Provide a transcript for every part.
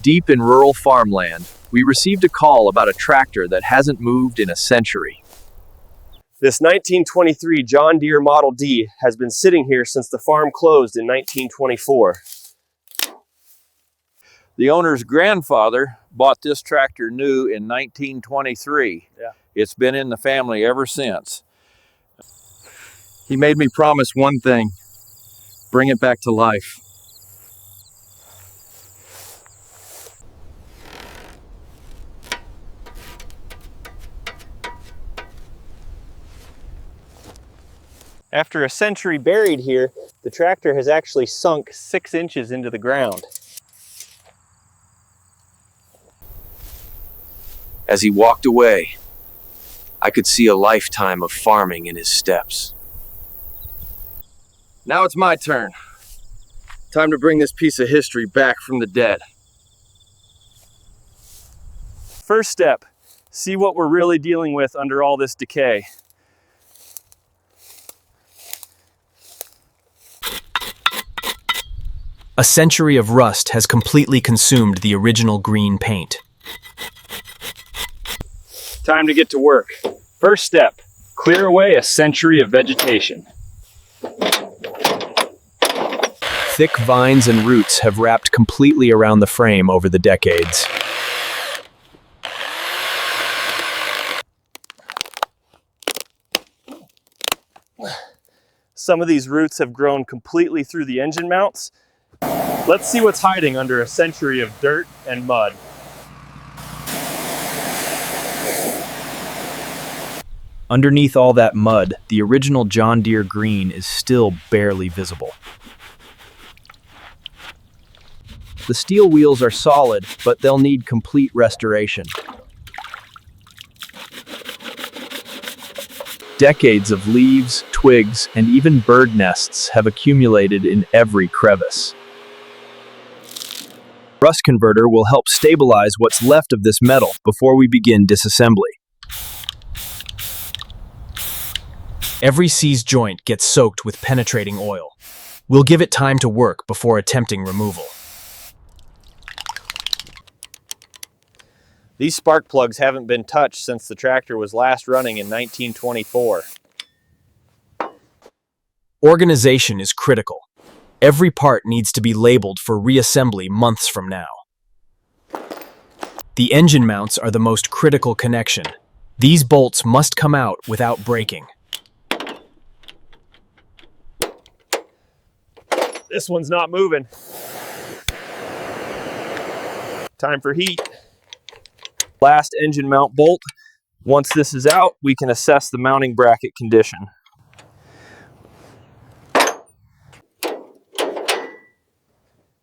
Deep in rural farmland, we received a call about a tractor that hasn't moved in a century. This 1923 John Deere Model D has been sitting here since the farm closed in 1924. The owner's grandfather bought this tractor new in 1923. It's been in the family ever since. He made me promise one thing: bring it back to life. After a century buried here, the tractor has actually sunk 6 inches into the ground. As he walked away, I could see a lifetime of farming in his steps. Now it's my turn. Time to bring this piece of history back from the dead. First step, see what we're really dealing with under all this decay. A century of rust has completely consumed the original green paint. Time to get to work. First step, clear away a century of vegetation. Thick vines and roots have wrapped completely around the frame over the decades. Some of these roots have grown completely through the engine mounts. Let's see what's hiding under a century of dirt and mud. Underneath all that mud, the original John Deere green is still barely visible. The steel wheels are solid, but they'll need complete restoration. Decades of leaves, twigs, and even bird nests have accumulated in every crevice. Rust converter will help stabilize what's left of this metal before we begin disassembly. Every seized joint gets soaked with penetrating oil. We'll give it time to work before attempting removal. These spark plugs haven't been touched since the tractor was last running in 1924. Organization is critical. Every part needs to be labeled for reassembly months from now. The engine mounts are the most critical connection. These bolts must come out without breaking. This one's not moving. Time for heat. Last engine mount bolt. Once this is out, we can assess the mounting bracket condition.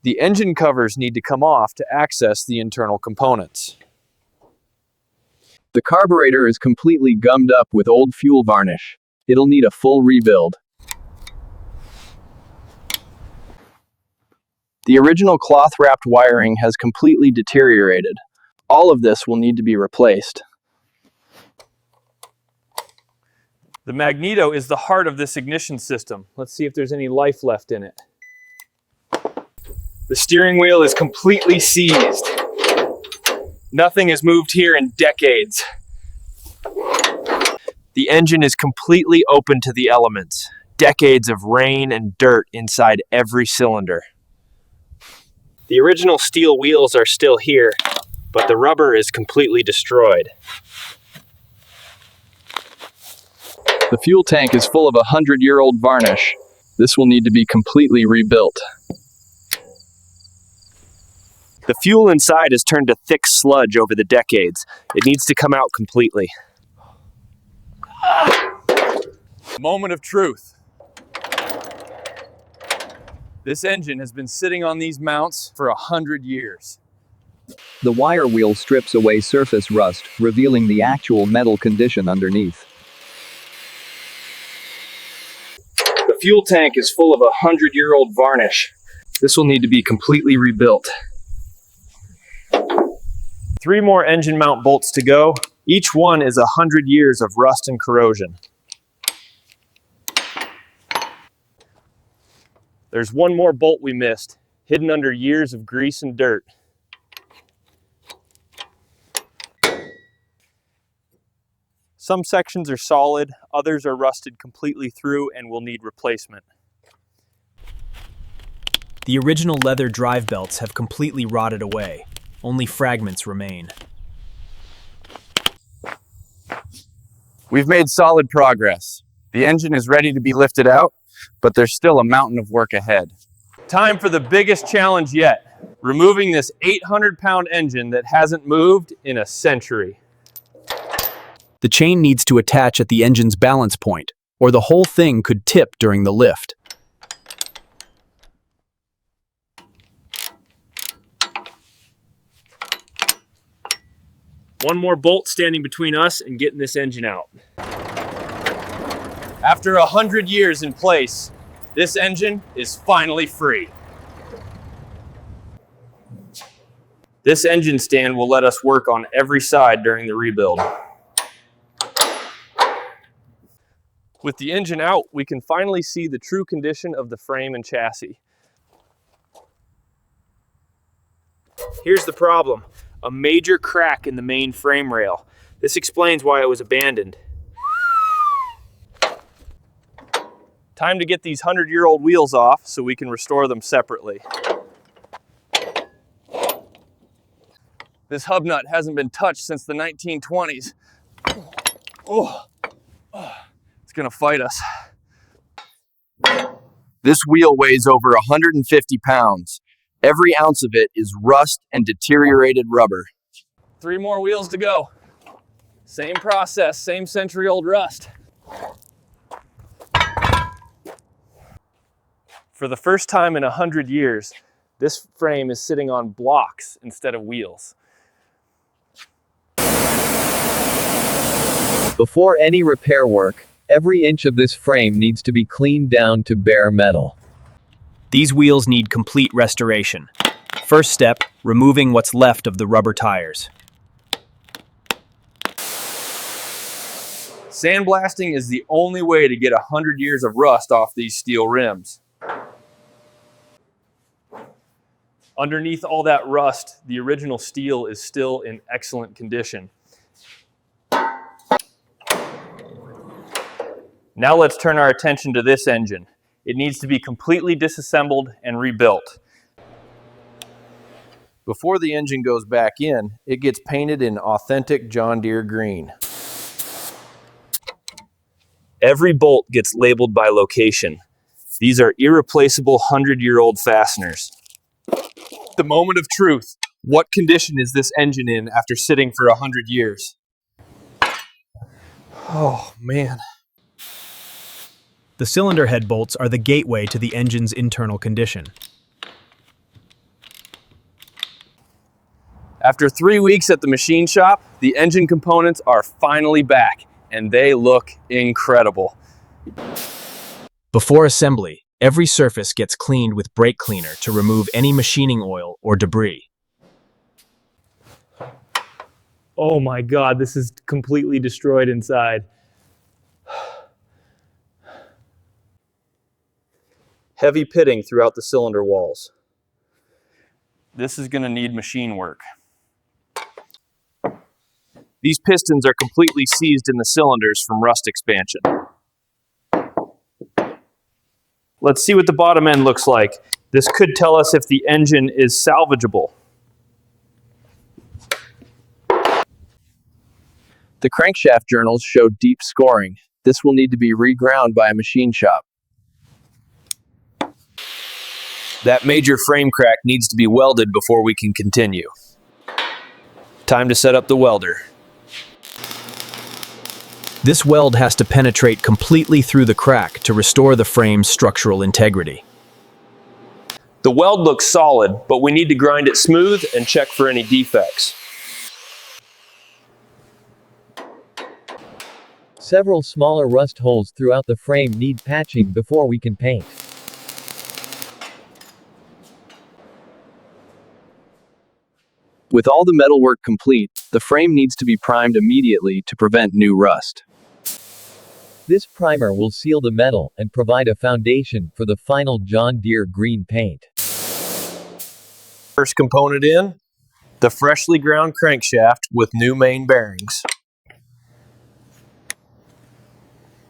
The engine covers need to come off to access the internal components. The carburetor is completely gummed up with old fuel varnish. It'll need a full rebuild. The original cloth-wrapped wiring has completely deteriorated. All of this will need to be replaced. The magneto is the heart of this ignition system. Let's see if there's any life left in it. The steering wheel is completely seized. Nothing has moved here in decades. The engine is completely open to the elements. Decades of rain and dirt inside every cylinder. The original steel wheels are still here, but the rubber is completely destroyed. The fuel tank is full of 100-year-old varnish. This will need to be completely rebuilt. The fuel inside has turned to thick sludge over the decades. It needs to come out completely. Moment of truth. This engine has been sitting on these mounts for 100 years. The wire wheel strips away surface rust, revealing the actual metal condition underneath. The fuel tank is full of 100-year-old varnish. This will need to be completely rebuilt. 3 more engine mount bolts to go. Each one is 100 years of rust and corrosion. There's one more bolt we missed, hidden under years of grease and dirt. Some sections are solid, others are rusted completely through and will need replacement. The original leather drive belts have completely rotted away. Only fragments remain. We've made solid progress. The engine is ready to be lifted out, but there's still a mountain of work ahead. Time for the biggest challenge yet, removing this 800-pound engine that hasn't moved in a century. The chain needs to attach at the engine's balance point, or the whole thing could tip during the lift. One more bolt standing between us and getting this engine out. After 100 years in place, this engine is finally free. This engine stand will let us work on every side during the rebuild. With the engine out, we can finally see the true condition of the frame and chassis. Here's the problem. A major crack in the main frame rail. This explains why it was abandoned. Time to get these 100-year-old wheels off so we can restore them separately. This hub nut hasn't been touched since the 1920s. Oh, it's gonna fight us. This wheel weighs over 150 pounds. Every ounce of it is rust and deteriorated rubber. 3 more wheels to go. Same process, same century-old rust. For the first time in 100 years, this frame is sitting on blocks instead of wheels. Before any repair work, every inch of this frame needs to be cleaned down to bare metal. These wheels need complete restoration. First step, removing what's left of the rubber tires. Sandblasting is the only way to get 100 years of rust off these steel rims. Underneath all that rust, the original steel is still in excellent condition. Now let's turn our attention to this engine. It needs to be completely disassembled and rebuilt. Before the engine goes back in, it gets painted in authentic John Deere green. Every bolt gets labeled by location. These are irreplaceable 100-year-old fasteners. The moment of truth. What condition is this engine in after sitting for 100 years? Oh, man. The cylinder head bolts are the gateway to the engine's internal condition. After 3 weeks at the machine shop, the engine components are finally back, and they look incredible. Before assembly, every surface gets cleaned with brake cleaner to remove any machining oil or debris. Oh my God, this is completely destroyed inside. Heavy pitting throughout the cylinder walls. This is going to need machine work. These pistons are completely seized in the cylinders from rust expansion. Let's see what the bottom end looks like. This could tell us if the engine is salvageable. The crankshaft journals show deep scoring. This will need to be reground by a machine shop. That major frame crack needs to be welded before we can continue. Time to set up the welder. This weld has to penetrate completely through the crack to restore the frame's structural integrity. The weld looks solid, but we need to grind it smooth and check for any defects. Several smaller rust holes throughout the frame need patching before we can paint. With all the metalwork complete, the frame needs to be primed immediately to prevent new rust. This primer will seal the metal and provide a foundation for the final John Deere green paint. First component in, the freshly ground crankshaft with new main bearings.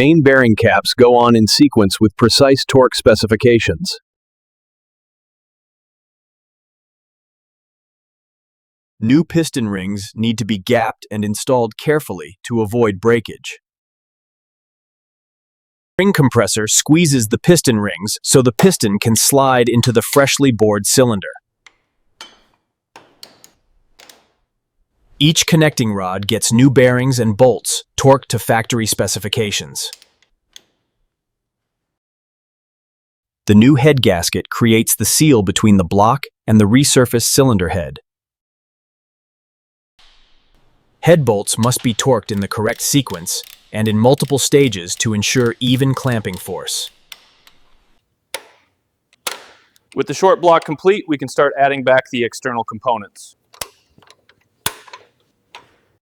Main bearing caps go on in sequence with precise torque specifications. New piston rings need to be gapped and installed carefully to avoid breakage. Ring compressor squeezes the piston rings so the piston can slide into the freshly bored cylinder. Each connecting rod gets new bearings and bolts torqued to factory specifications. The new head gasket creates the seal between the block and the resurfaced cylinder head. Head bolts must be torqued in the correct sequence and in multiple stages to ensure even clamping force. With the short block complete, we can start adding back the external components.